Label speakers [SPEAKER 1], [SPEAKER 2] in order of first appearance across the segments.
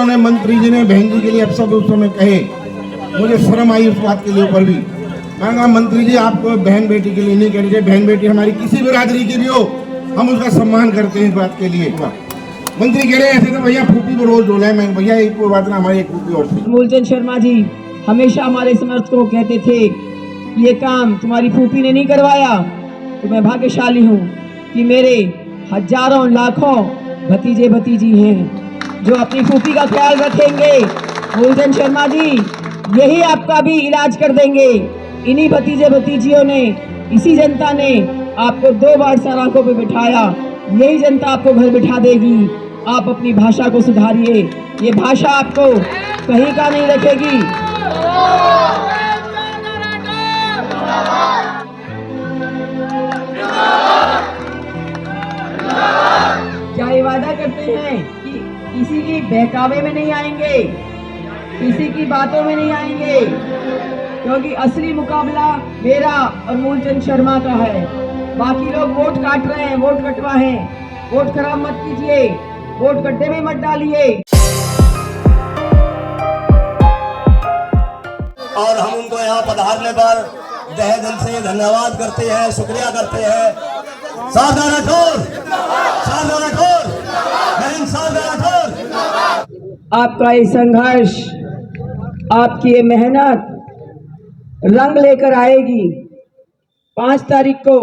[SPEAKER 1] उन्होंने मंत्री जी ने बहन जी के लिए अपशब्द उस समय कहे, मुझे शर्म आई उस बात के लिए ऊपर भी। मैंने कहा मंत्री जी आप बहन बेटी के लिए नहीं कह रहे, बहन बेटी हमारी किसी बिरादरी की भी हो हम उसका सम्मान करते हैं इस बात के लिए। मंत्री कह रहे ऐसे तो भैया फूफी को रोज डोला है। मैं भैया एक कोई बात ना, हमारी एक फूफी और थी।
[SPEAKER 2] मूलचंद शर्मा जी हमेशा हमारे समर्थकों को कहते थे ये काम तुम्हारी फूफी ने नहीं करवाया, तो मैं भाग्यशाली हूँ कि मेरे हजारों लाखों भतीजे भतीजी हैं जो अपनी फूफी का ख्याल रखेंगे। मूलचंद शर्मा जी यही आपका भी इलाज कर देंगे। इन्हीं भतीजे भतीजियों ने, इसी जनता ने आपको 2 बार सराखों पे बिठाया, यही जनता आपको घर बिठा देगी। आप अपनी भाषा को सुधारिए, ये भाषा आपको कहीं का नहीं रखेगी। क्या ये वादा करते हैं कि किसी की बहकावे में नहीं आएंगे, किसी की बातों में नहीं आएंगे, क्योंकि असली मुकाबला मेरा और मूलचंद शर्मा का है। बाकी लोग वोट काट रहे हैं, वोट कटवा है, वोट खराब मत कीजिए, वोट गड्ढे में मत डालिए।
[SPEAKER 3] और हम उनको यहाँ पधारने पर तहे दिल से धन्यवाद करते हैं, शुक्रिया करते हैं। शारदा राठौर, शारदा राठौर, बहन शारदा राठौर।
[SPEAKER 2] आपका ये संघर्ष, आपकी ये मेहनत रंग लेकर आएगी। 5 तारीख को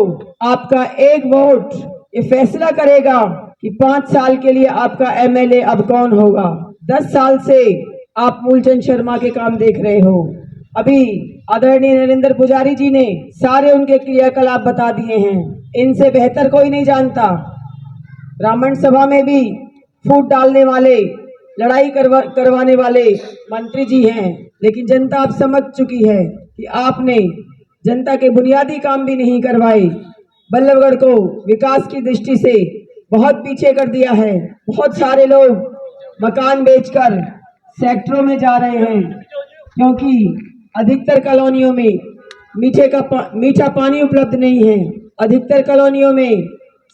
[SPEAKER 2] आपका एक वोट ये फैसला करेगा कि 5 साल के लिए आपका एमएलए अब कौन होगा। 10 साल से आप मूलचंद शर्मा के काम देख रहे हो। अभी आदरणीय नरेंद्र पुजारी जी ने सारे उनके क्रियाकलाप बता दिए हैं, इनसे बेहतर कोई नहीं जानता। ब्राह्मण सभा में भी फूट डालने वाले, लड़ाई करवाने वाले मंत्री जी हैं, लेकिन जनता अब समझ चुकी है कि आपने जनता के बुनियादी काम भी नहीं करवाए। बल्लभगढ़ को विकास की दृष्टि से बहुत पीछे कर दिया है। बहुत सारे लोग मकान बेचकर सेक्टरों में जा रहे हैं, क्योंकि अधिकतर कॉलोनियों में मीठा पानी उपलब्ध नहीं है। अधिकतर कॉलोनियों में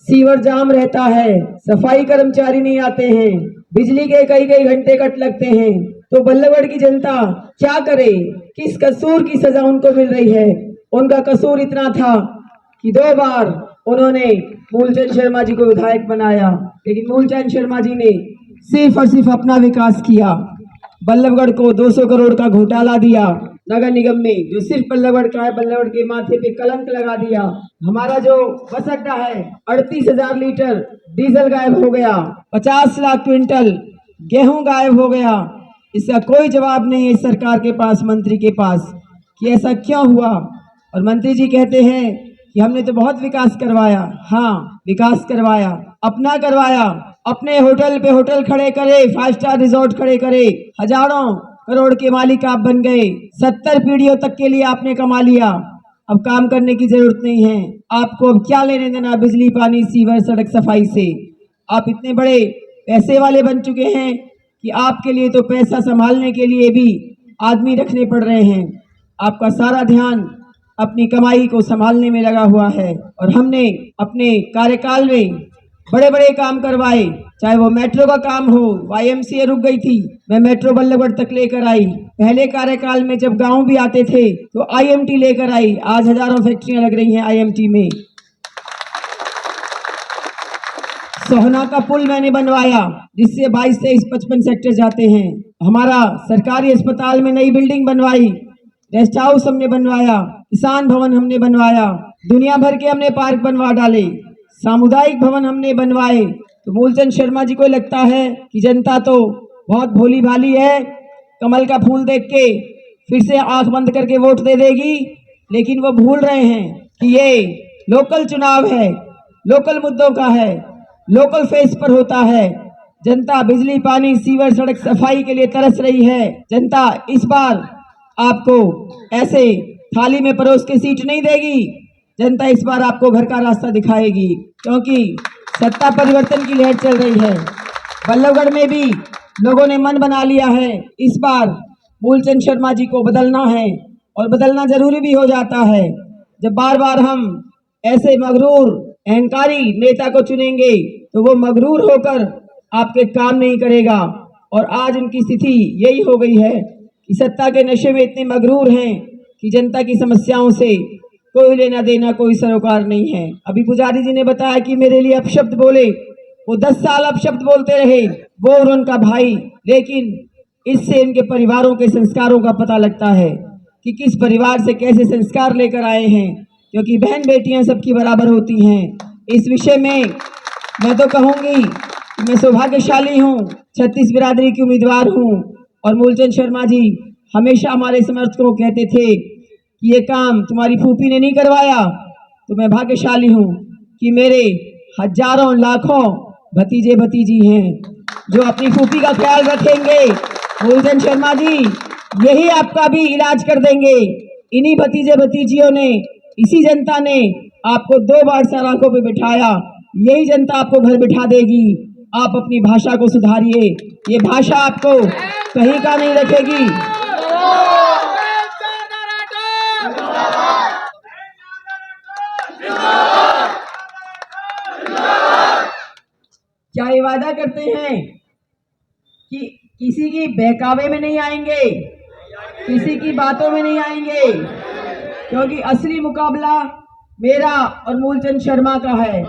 [SPEAKER 2] सीवर जाम रहता है, सफाई कर्मचारी नहीं आते हैं, बिजली के कई कई घंटे कट लगते हैं। तो बल्लभगढ़ की जनता क्या करे? किस कसूर की सजा उनको मिल रही है? उनका कसूर इतना था कि 2 बार उन्होंने मूलचंद शर्मा जी को विधायक बनाया, लेकिन मूलचंद शर्मा जी ने सिर्फ और सिर्फ अपना विकास किया। बल्लभगढ़ को 200 करोड़ का घोटाला दिया नगर निगम में, जो सिर्फ बल्लभगढ़ का है। बल्लभगढ़ के माथे पे कलंक लगा दिया। हमारा जो बस अड्डा है, 38,000 लीटर डीजल गायब हो गया, 50 लाख क्विंटल गेहूं गायब हो गया। इसका कोई जवाब नहीं है इस सरकार के पास, मंत्री के पास, कि ऐसा क्यों हुआ। और मंत्री जी कहते हैं कि हमने तो बहुत विकास करवाया। हाँ, विकास करवाया, अपना करवाया, अपने होटल पे होटल खड़े करे, 5 स्टार रिजॉर्ट खड़े करे, हजारों करोड़ के मालिक आप बन गए। 70 पीढ़ियों तक के लिए आपने कमा लिया। अब काम करने की जरूरत नहीं है आपको। अब क्या लेने देना बिजली, पानी, सीवर, सड़क, सफाई से? आप इतने बड़े पैसे वाले बन चुके हैं कि आपके लिए तो पैसा संभालने के लिए भी आदमी रखने पड़ रहे हैं। आपका सारा ध्यान अपनी कमाई को संभालने में लगा हुआ है। और हमने अपने कार्यकाल में बड़े बड़े काम करवाए, चाहे वो मेट्रो का काम हो। YMCA रुक गई थी, मैं मेट्रो बल्लभगढ़ तक लेकर आई। पहले कार्यकाल में जब गांव भी आते थे तो IMT लेकर आई। आज हजारों फैक्ट्रियां लग रही हैं IMT में। सोहना का पुल मैंने बनवाया, जिससे 22, 23, 55 सेक्टर जाते हैं। हमारा सरकारी अस्पताल में नई बिल्डिंग बनवाई, रेस्ट हाउस हमने बनवाया, किसान भवन हमने बनवाया, दुनिया भर के हमने पार्क बनवा डाले, सामुदायिक भवन हमने बनवाए। तो मूलचंद शर्मा जी को लगता है कि जनता तो बहुत भोली भाली है, कमल का फूल देख के फिर से आंख बंद करके वोट दे देगी। लेकिन वो भूल रहे हैं कि ये लोकल चुनाव है, लोकल मुद्दों का है, लोकल फेस पर होता है। जनता बिजली, पानी, सीवर, सड़क, सफाई के लिए तरस रही है। जनता इस बार आपको ऐसे थाली में परोस के सीट नहीं देगी। जनता इस बार आपको घर का रास्ता दिखाएगी, क्योंकि सत्ता परिवर्तन की लहर चल रही है। बल्लभगढ़ में भी लोगों ने मन बना लिया है, इस बार मूलचंद शर्मा जी को बदलना है, और बदलना जरूरी भी हो जाता है। जब बार बार हम ऐसे मगरूर, अहंकारी नेता को चुनेंगे तो वो मगरूर होकर आपके काम नहीं करेगा। और आज उनकी स्थिति यही हो गई है कि सत्ता के नशे में इतने मगरूर हैं कि जनता की समस्याओं से कोई लेना देना, कोई सरोकार नहीं है। अभी पुजारी जी ने बताया कि मेरे लिए अपशब्द बोले, वो 10 साल अपशब्द बोलते रहे, वो और उनका भाई, लेकिन इससे इनके परिवारों के संस्कारों का पता लगता है कि किस परिवार से कैसे संस्कार लेकर आए हैं, क्योंकि बहन बेटियां सबकी बराबर होती हैं। इस विषय में मैं तो कहूंगी कि मैं सौभाग्यशाली हूं, 36 बिरादरी की उम्मीदवार हूं। और मूलचंद शर्मा जी हमेशा हमारे समर्थकों को कहते थे कि ये काम तुम्हारी फूफी ने नहीं करवाया। तो मैं भाग्यशाली हूं कि मेरे हजारों लाखों भतीजे भतीजी हैं जो अपनी फूफी का ख्याल रखेंगे। मूलचंद शर्मा जी यही आपका भी इलाज कर देंगे। इन्हीं भतीजे भतीजियों ने, इसी जनता ने आपको 2 बार सलाखों पे बिठाया, यही जनता आपको घर बिठा देगी। आप अपनी भाषा को सुधारिए, ये भाषा आपको कहीं का नहीं रखेगी। क्या ये वादा करते हैं कि किसी की बहकावे में नहीं आएंगे, किसी की बातों में नहीं आएंगे, क्योंकि असली मुकाबला मेरा और मूलचंद शर्मा का है।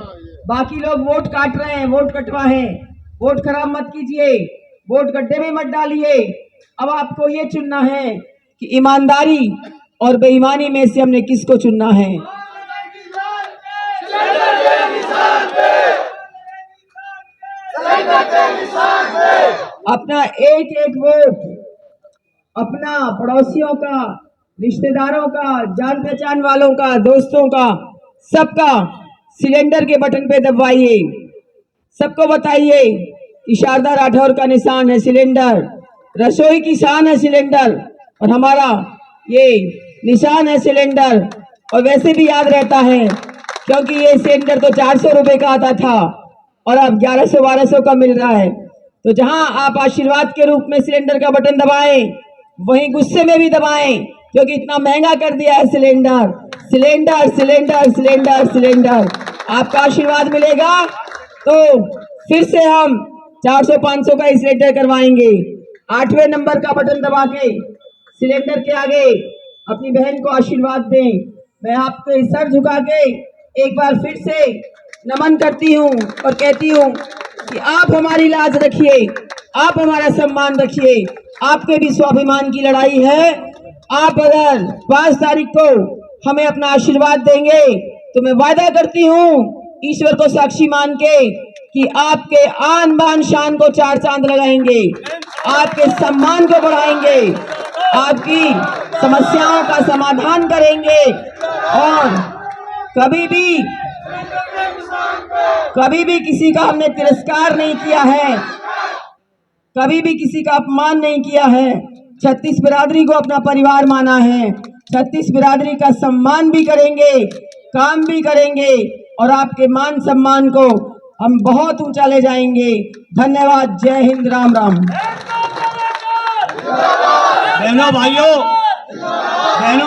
[SPEAKER 2] बाकी लोग वोट काट रहे हैं, वोट कटवा है। वोट खराब मत कीजिए, वोट गड्ढे में मत डालिए। अब आपको ये चुनना है कि ईमानदारी और बेईमानी में से हमने किसको चुनना है। अपना एक एक वोट अपना पड़ोसियों का, रिश्तेदारों का, जान पहचान वालों का, दोस्तों का, सबका सिलेंडर के बटन पे दबाइए। सबको बताइए कि शारदा राठौर का निशान है सिलेंडर, रसोई की शान है सिलेंडर, और हमारा ये निशान है सिलेंडर। और वैसे भी याद रहता है क्योंकि ये सिलेंडर तो 400 रुपए का आता था और अब 1100-1200 का मिल रहा है। तो जहां आप आशीर्वाद के रूप में सिलेंडर का बटन दबाएं, वहीं गुस्से में भी दबाएं, क्योंकि इतना महंगा कर दिया है cylinder. Cylinder cylinder cylinder cylinder आपका आशीर्वाद मिलेगा तो फिर से हम 400-500 का सिलेंडर करवाएंगे। 8वें नंबर का बटन दबा के सिलेंडर के आगे अपनी बहन को आशीर्वाद दें। मैं आपके सर झुका के एक बार फिर से नमन करती हूँ और कहती हूँ कि आप हमारी लाज रखिए, आप हमारा सम्मान रखिए। आपके भी स्वाभिमान की लड़ाई है। आप अगर 5 तारीख को हमें अपना आशीर्वाद देंगे तो मैं वादा करती हूँ ईश्वर को साक्षी मान के कि आपके आन बान शान को 4 चांद लगाएंगे, आपके सम्मान को बढ़ाएंगे, आपकी समस्याओं का समाधान करेंगे और कभी भी किसी का हमने तिरस्कार नहीं किया है, कभी भी किसी का अपमान नहीं किया है। 36 बिरादरी को अपना परिवार माना है। 36 बिरादरी का सम्मान भी करेंगे, काम भी करेंगे और आपके मान सम्मान को हम बहुत ऊंचा ले जाएंगे। धन्यवाद। जय हिंद। राम राम।
[SPEAKER 3] बहनों भाइयों, बहनों